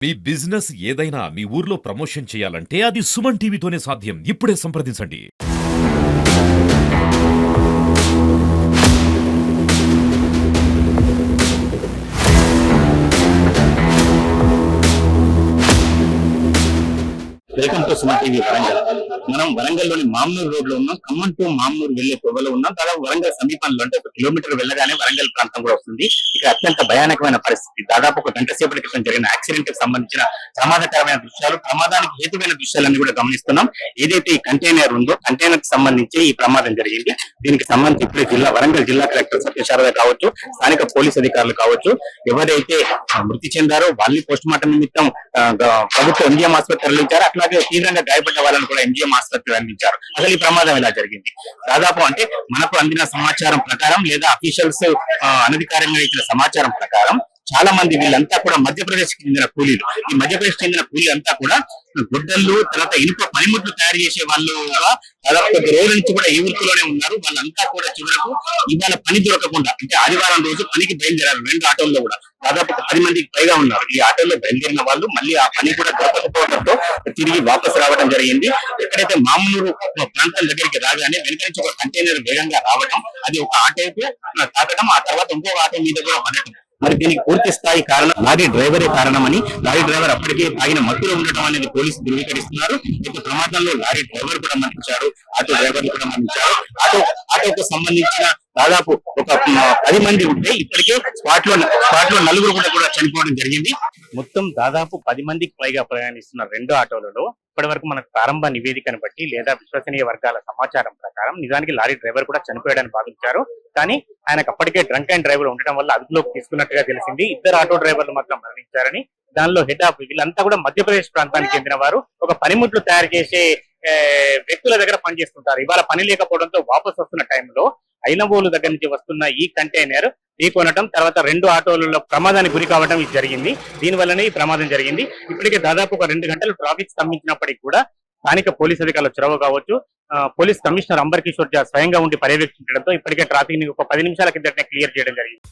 మీ business ఏదైనా మీ ఊర్లో promotion చేయాలంటే అది సుమన్ టీవీతోనే సాధ్యం. ఇప్పుడే సంప్రదించండి. Welcome to Suman TV Warangal. మనం వరంగల్ లోని మామ్నూర్ రోడ్ లో ఉన్నాం. ఖమ్మం టు మామ్నూర్ వెళ్లే తొవ్వలో ఉన్నాం. దాదాపు వరంగల్ సమీపంలో అంటే 1 కిలోమీటర్ వెళ్ళగానే వరంగల్ ప్రాంతం కూడా వస్తుంది. ఇక్కడ అత్యంత భయానకమైన పరిస్థితి. దాదాపు 1 గంట సేపటి క్రితం జరిగిన యాక్సిడెంట్ కి సంబంధించిన ప్రమాదకరమైన దృశ్యాలు, ప్రమాదానికి హేతువైన దృశ్యాలన్నీ కూడా గమనిస్తున్నాం. ఏదైతే ఈ కంటైనర్ ఉందో, కంటైనర్ కి సంబంధించి ఈ ప్రమాదం జరిగింది. దీనికి సంబంధించి ఇప్పుడే వరంగల్ జిల్లా కలెక్టర్ సత్యశారద కావచ్చు, స్థానిక పోలీస్ అధికారులు కావచ్చు, ఎవరైతే మృతి చెందారో వాళ్ళని పోస్ట్ మార్టం నిమిత్తం ప్రభుత్వ ఎంజిఎం ఆసుపత్రి తరలించారు. అట్లాగే తీవ్రంగా గాయపడ్డ వాళ్ళని కూడా ఎంజిఎం ఆసుపత్రి తరలించారు. అసలు ఈ ప్రమాదం ఎలా జరిగింది? దాదాపు అంటే మనకు అందిన సమాచారం ప్రకారం లేదా అఫీషియల్స్ అనధికారంగా ఇచ్చిన సమాచారం ప్రకారం చాలా మంది వీళ్ళంతా కూడా మధ్యప్రదేశ్ కి చెందిన కూలీలు. ఈ మధ్యప్రదేశ్ చెందిన కూలీలు అంతా కూడా గుడ్డలు, తర్వాత ఇనుప పనిముట్లు తయారు చేసే వాళ్ళు దాదాపు 10 రోజుల నుంచి కూడా ఈ వృత్తిలోనే ఉన్నారు. వాళ్ళంతా కూడా చివరకు ఇవాళ పని దొరకకుండా, అంటే ఆదివారం రోజు పనికి బయలుదేరారు. 2 ఆటోల్లో కూడా దాదాపు 10 మందికి పైగా ఉన్నారు. ఈ ఆటోల్లో బయలుదేరిన వాళ్ళు మళ్ళీ ఆ పని కూడా దొరకకపోవడంతో తిరిగి వాపసు రావడం జరిగింది. ఎక్కడైతే మామూలు ప్రాంతం దగ్గరికి రాగానే వెనుక నుంచి ఒక కంటైనర్ వేగంగా రావడం, అది ఒక ఆటోకు తాకడం, ఆ తర్వాత ఇంకొక ఆటో మీద కూడా పడటం. మరి దీనికి పూర్తి స్థాయి కారణం లారీ డ్రైవరే కారణమని, లారీ డ్రైవర్ అప్పటికే తాగిన మత్తులో ఉండటం అనేది పోలీసులు ధృవీకరిస్తున్నారు. అయితే ప్రమాదంలో లారీ డ్రైవర్ కూడా మరణించారు, ఆటో డ్రైవర్ కూడా మరణించారు. ఆటోకు సంబంధించిన దాదాపు ఒక 10 మంది ఉంటే ఇప్పటికే స్పాట్ లో 4 కూడా చనిపోవడం జరిగింది. మొత్తం దాదాపు 10 మందికి పైగా ప్రయాణిస్తున్న 2 ఆటోలలో ఇప్పటి వరకు మనకు ప్రారంభ నివేదికను బట్టి లేదా విశ్వసనీయ వర్గాల సమాచారం ప్రకారం నిజానికి లారీ డ్రైవర్ కూడా చనిపోయాడని భావించారు. కానీ ఆయనకు అప్పటికే డ్రంక్ అండ్ డ్రైవర్ ఉండటం వల్ల అదుపులోకి తీసుకున్నట్టుగా తెలిసింది. 2 ఆటో డ్రైవర్లు మాత్రం మరణించారని, దానిలో హెడ్ ఆఫ్ వీళ్ళంతా కూడా మధ్యప్రదేశ్ ప్రాంతానికి చెందిన వారు. ఒక పనిముట్లు తయారు చేసే వ్యక్తుల దగ్గర పనిచేస్తుంటారు. ఇవాళ పని లేకపోవడంతో వాపసు వస్తున్న టైంలో ఐనవోలు దగ్గర నుంచి వస్తున్న ఈ కంటైనర్ ఢీకొనటం, తర్వాత 2 ఆటోలలో ప్రమాదానికి గురి కావడం ఇది జరిగింది. దీనివల్లనే ఈ ప్రమాదం జరిగింది. ఇప్పటికే దాదాపు ఒక 2 గంటలు ట్రాఫిక్ స్తంభించినప్పటికీ కూడా స్థానిక పోలీస్ అధికారుల చొరవ కావచ్చు, పోలీస్ కమిషనర్ అంబర్ కిషోర్ జా స్వయంగా ఉండి పర్యవేక్షించడంతో ఇప్పటికే ట్రాఫిక్ ని ఒక 10 నిమిషాల కిందటనే క్లియర్ చేయడం జరిగింది.